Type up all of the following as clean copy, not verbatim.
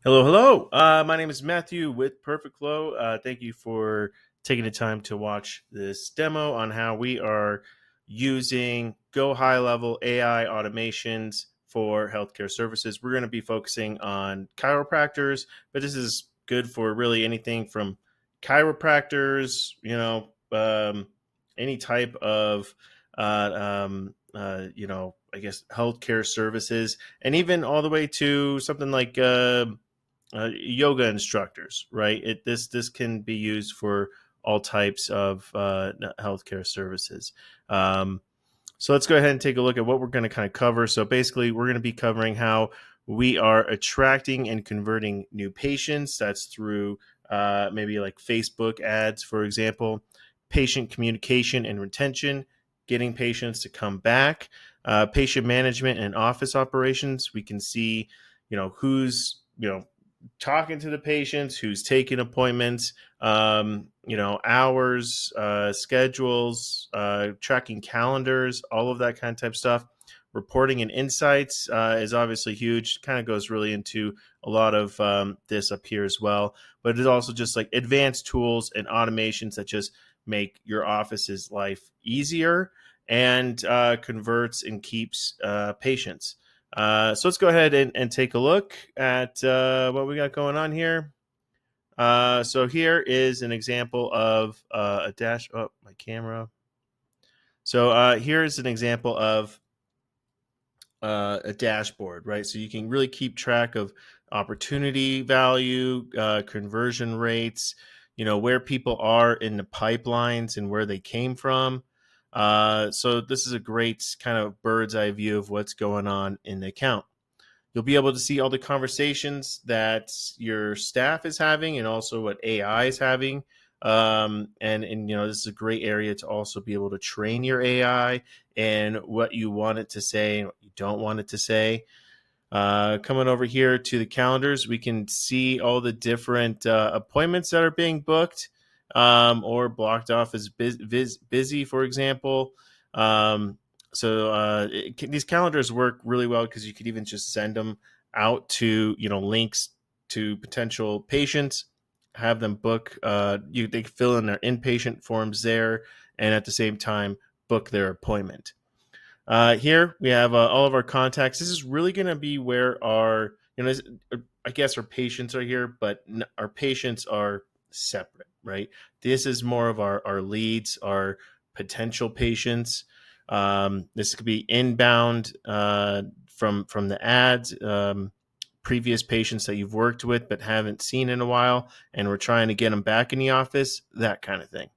Hello, hello. My name is Matthew with Perfect Flow. Thank you for taking the time to watch this demo on how we are using Go High Level AI automations for healthcare services. We're going to be focusing on chiropractors, but this is good for really anything from chiropractors, any type of, I guess, healthcare services, and even all the way to something like yoga instructors, right? This can be used for all types of healthcare services. Um, so let's go ahead and take a look at what we're going to kind of cover. So basically, we're going to be covering how we are attracting and converting new patients. That's through maybe like Facebook ads, for example, patient communication and retention, getting patients to come back, patient management and office operations. We can see, who's talking to the patients, who's taking appointments, hours, schedules, tracking calendars, all of that kind of type stuff. Reporting and insights is obviously huge. Kind of goes really into a lot of this up here as well. But it's also just like advanced tools and automations that just make your office's life easier and converts and keeps patients. So let's go ahead and take a look at what we got going on here. So here is an example of a dash. Oh, my camera. So here is an example of a dashboard, right? So you can really keep track of opportunity value, conversion rates, where people are in the pipelines and where they came from. So this is a great kind of bird's eye view of what's going on in the account. You'll be able to see all the conversations that your staff is having and also what AI is having. And this is a great area to also be able to train your AI and what you want it to say and what you don't want it to say. Coming over here to the calendars, we can see all the different appointments that are being booked or blocked off as busy, for example. These calendars work really well because you could even just send them out to links to potential patients, have them book. They fill in their inpatient forms there, and at the same time book their appointment. Here we have all of our contacts. This is really going to be where I guess our patients are here, but our patients are separate, right? This is more of our leads, our potential patients. This could be inbound from the ads, previous patients that you've worked with but haven't seen in a while, and we're trying to get them back in the office, that kind of thing.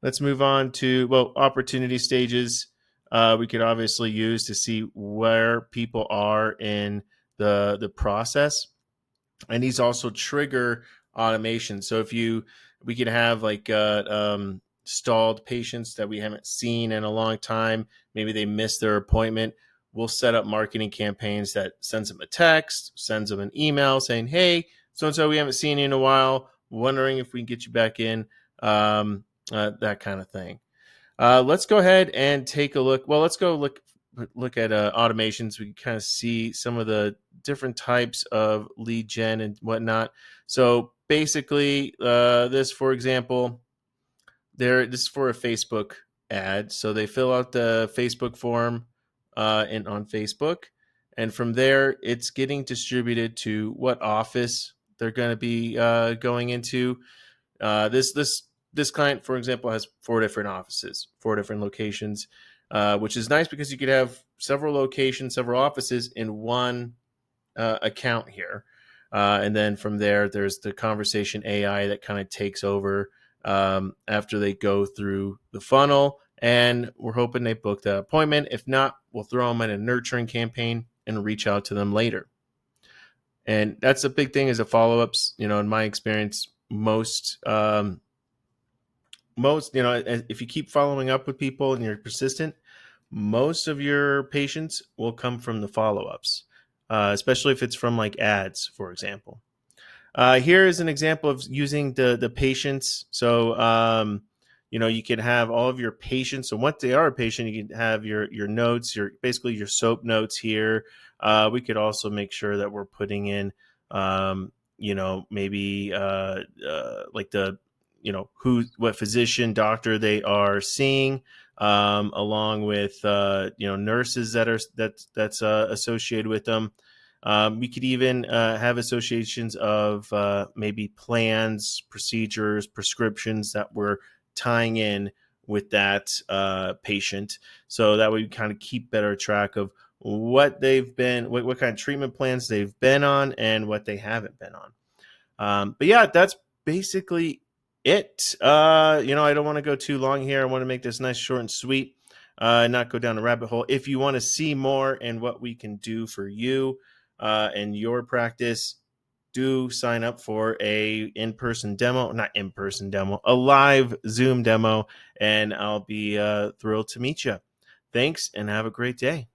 Let's move on to, opportunity stages. We could obviously use to see where people are in the process, and these also trigger automation. So we could have like stalled patients that we haven't seen in a long time. Maybe they missed their appointment. We'll set up marketing campaigns that sends them a text, sends them an email saying, "Hey, so and so, we haven't seen you in a while. Wondering if we can get you back in." That kind of thing. Let's go ahead and take a look. Well, let's go look at automations. We can kind of see some of the different types of lead gen and whatnot. So basically, this, for example, this is for a Facebook ad. So they fill out the Facebook form on Facebook, and from there, it's getting distributed to what office they're going to be going into. This client, for example, has four different offices, four different locations, which is nice because you could have several locations, several offices in one account here. And then from there, there's the conversation AI that kind of takes over after they go through the funnel. And we're hoping they book that appointment. If not, we'll throw them in a nurturing campaign and reach out to them later. And that's a big thing is the follow-ups. In my experience, most if you keep following up with people and you're persistent, most of your patients will come from the follow-ups, especially if it's from like ads, for example. Here is an example of using the patients. So you can have all of your patients. So once they are a patient, you can have your notes, basically your SOAP notes here. We could also make sure that we're putting in maybe like the, what physician, doctor they are seeing, along with, nurses that's associated with them. We could even have associations of maybe plans, procedures, prescriptions that we're tying in with that patient. So that way we kind of keep better track of what they've been, what kind of treatment plans they've been on, and what they haven't been on. But yeah, that's basically it. I don't want to go too long here. I want to make this nice, short, and sweet, not go down a rabbit hole. If you want to see more and what we can do for you and your practice, do sign up for a in-person demo, not in-person demo, a live Zoom demo, and I'll be thrilled to meet you. Thanks, and have a great day.